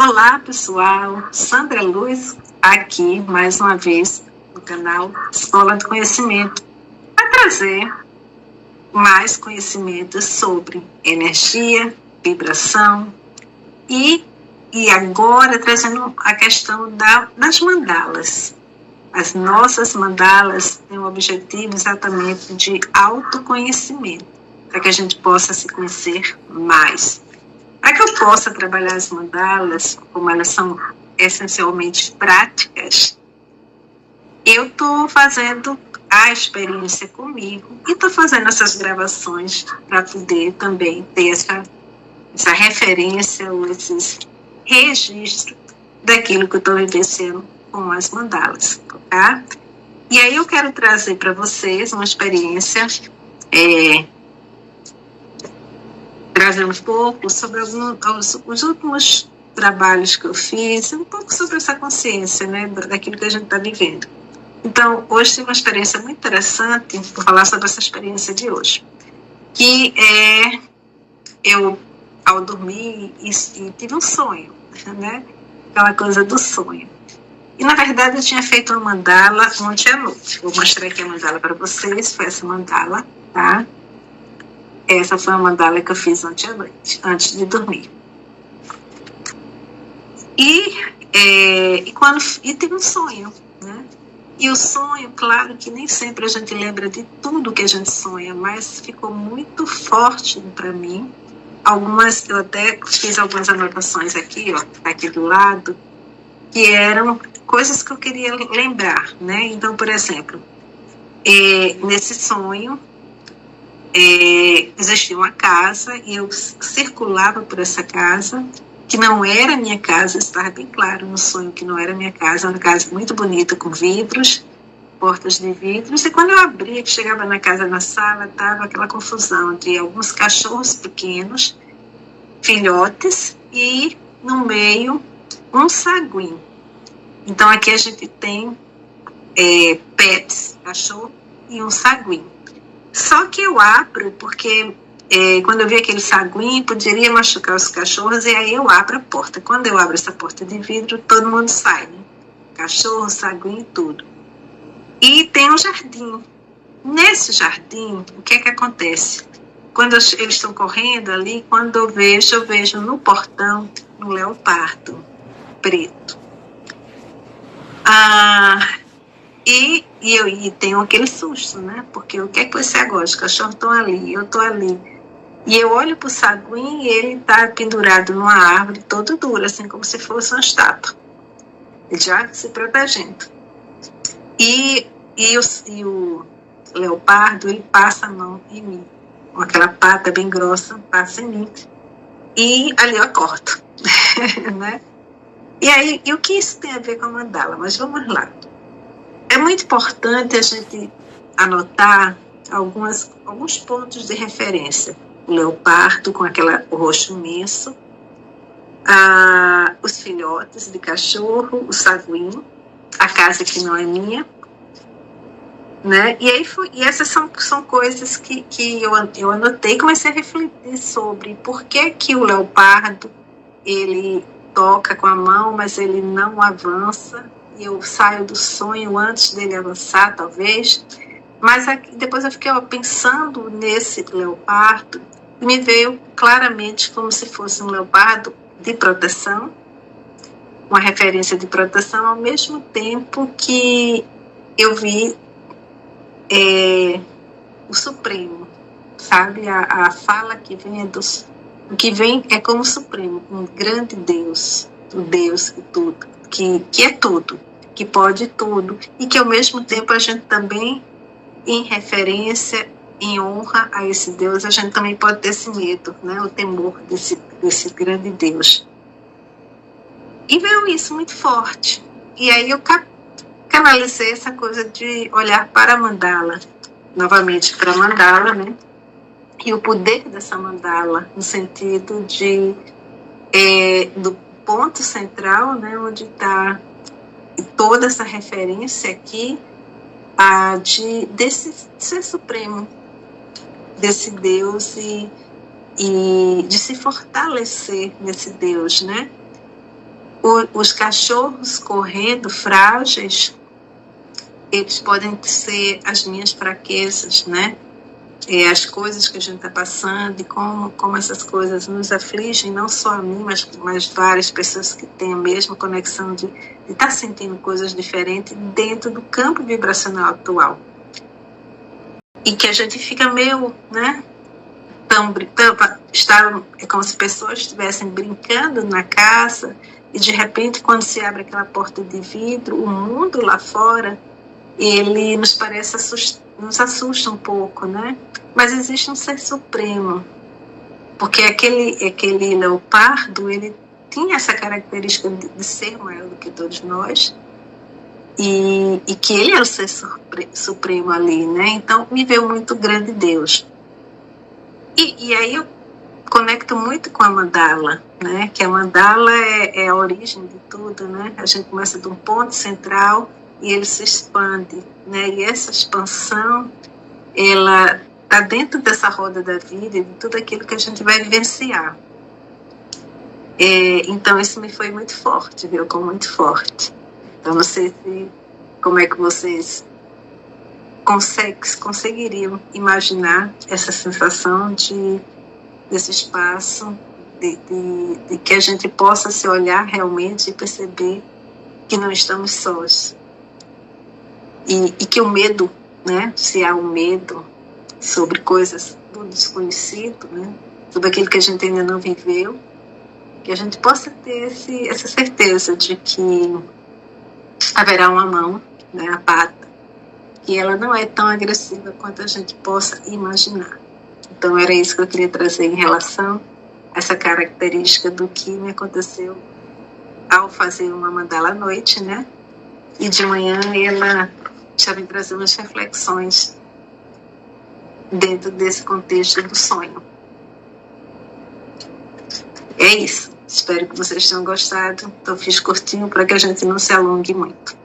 Olá, pessoal. Sandra Luz aqui, mais uma vez, no canal Escola do Conhecimento, para trazer mais conhecimentos sobre energia, vibração e agora trazendo a questão das mandalas. As nossas mandalas têm o objetivo exatamente de autoconhecimento, para que a gente possa se conhecer mais. Para que eu possa trabalhar as mandalas, como elas são essencialmente práticas, eu estou fazendo a experiência comigo e estou fazendo essas gravações para poder também ter essa referência ou esses registros daquilo que eu estou vivenciando com as mandalas, tá? E aí eu quero trazer para vocês uma experiência, trazer um pouco sobre os últimos trabalhos que eu fiz, um pouco sobre essa consciência, né, daquilo que a gente está vivendo. Então, hoje tive uma experiência muito interessante, vou falar sobre essa experiência de hoje, que é eu, ao dormir, e tive um sonho, né, aquela coisa do sonho. E, na verdade, eu tinha feito uma mandala ontem à noite. Vou mostrar aqui a mandala para vocês, foi essa mandala, tá? Essa foi a mandala que eu fiz ontem à noite, antes de dormir. E tive um sonho, né? E o sonho, claro que nem sempre a gente lembra de tudo que a gente sonha, mas ficou muito forte para mim. Eu até fiz algumas anotações aqui, ó, aqui do lado, que eram coisas que eu queria lembrar, né? Então, por exemplo, nesse sonho, existia uma casa e eu circulava por essa casa, que não era minha casa, estava bem claro no sonho que não era minha casa, uma casa muito bonita, com vidros, portas de vidros, e quando eu abria, que chegava na casa, na sala, estava aquela confusão de alguns cachorros pequenos, filhotes, e no meio um saguim. Então aqui a gente tem pets, cachorro e um saguim. Só que eu abro porque quando eu vi aquele saguim, poderia machucar os cachorros, e aí eu abro a porta. Quando eu abro essa porta de vidro, todo mundo sai, né? Cachorro, saguim, tudo. E tem um jardim. Nesse jardim, o que é que acontece? Quando eles estão correndo ali, quando eu vejo no portão um leopardo preto. E tenho aquele susto, né? Porque o que é que você agora? Os cachorros estão ali, eu estou ali. E eu olho para o saguim e ele está pendurado numa árvore todo duro, assim como se fosse uma estátua. Ele já se protegendo. E o leopardo, ele passa a mão em mim. Com aquela pata bem grossa, passa em mim. E ali eu acordo. Né? E aí, o que isso tem a ver com a mandala? Mas vamos lá. É muito importante a gente anotar alguns pontos de referência. O leopardo com o rosto imenso, os filhotes de cachorro, o saguim, a casa que não é minha, né? E essas são coisas que eu anotei e comecei a refletir sobre por que o leopardo, ele toca com a mão, mas ele não avança, e eu saio do sonho antes dele avançar, talvez. Mas depois eu fiquei pensando nesse leopardo, e me veio claramente como se fosse um leopardo de proteção, uma referência de proteção, ao mesmo tempo que eu vi o Supremo, sabe? A fala que vem o que vem é como o Supremo, um grande Deus, o Deus que tudo, que é tudo, que pode tudo, e que ao mesmo tempo a gente também, em referência, em honra a esse Deus, a gente também pode ter esse medo, né? O temor desse grande Deus. E veio isso muito forte. E aí eu canalizei essa coisa de olhar para a mandala, novamente para a mandala, né? E o poder dessa mandala, no sentido do ponto central, né? Onde está toda essa referência aqui, desse ser supremo, desse Deus e de se fortalecer nesse Deus, né? Os cachorros correndo frágeis, eles podem ser as minhas fraquezas, né? As coisas que a gente está passando e como essas coisas nos afligem, não só a mim, mas várias pessoas que têm a mesma conexão de estar sentindo coisas diferentes dentro do campo vibracional atual. E que a gente fica meio, né? É como se pessoas estivessem brincando na casa e de repente, quando se abre aquela porta de vidro, o mundo lá fora, ele nos parece nos assusta um pouco, né? Mas existe um ser supremo, porque aquele leopardo, ele tinha essa característica de ser maior do que todos nós, e que ele era o ser supremo ali, né? Então me veio muito grande Deus. E aí eu conecto muito com a mandala, né? Que a mandala é a origem de tudo, né? A gente começa de um ponto central e ele se expande, né? E essa expansão, ela está dentro dessa roda da vida e de tudo aquilo que a gente vai vivenciar. Então isso me foi muito forte, viu? Muito forte. Então não sei como é que vocês conseguiriam imaginar essa sensação desse espaço, de que a gente possa se olhar realmente e perceber que não estamos sós. E que o medo, né, se há um medo sobre coisas do desconhecido, né, sobre aquilo que a gente ainda não viveu, que a gente possa ter essa certeza de que haverá uma mão, né, a pata, que ela não é tão agressiva quanto a gente possa imaginar. Então era isso que eu queria trazer em relação a essa característica do que me aconteceu ao fazer uma mandala à noite, né? E de manhã ela já me trazendo umas reflexões dentro desse contexto do sonho. É isso. Espero que vocês tenham gostado. Então fiz curtinho para que a gente não se alongue muito.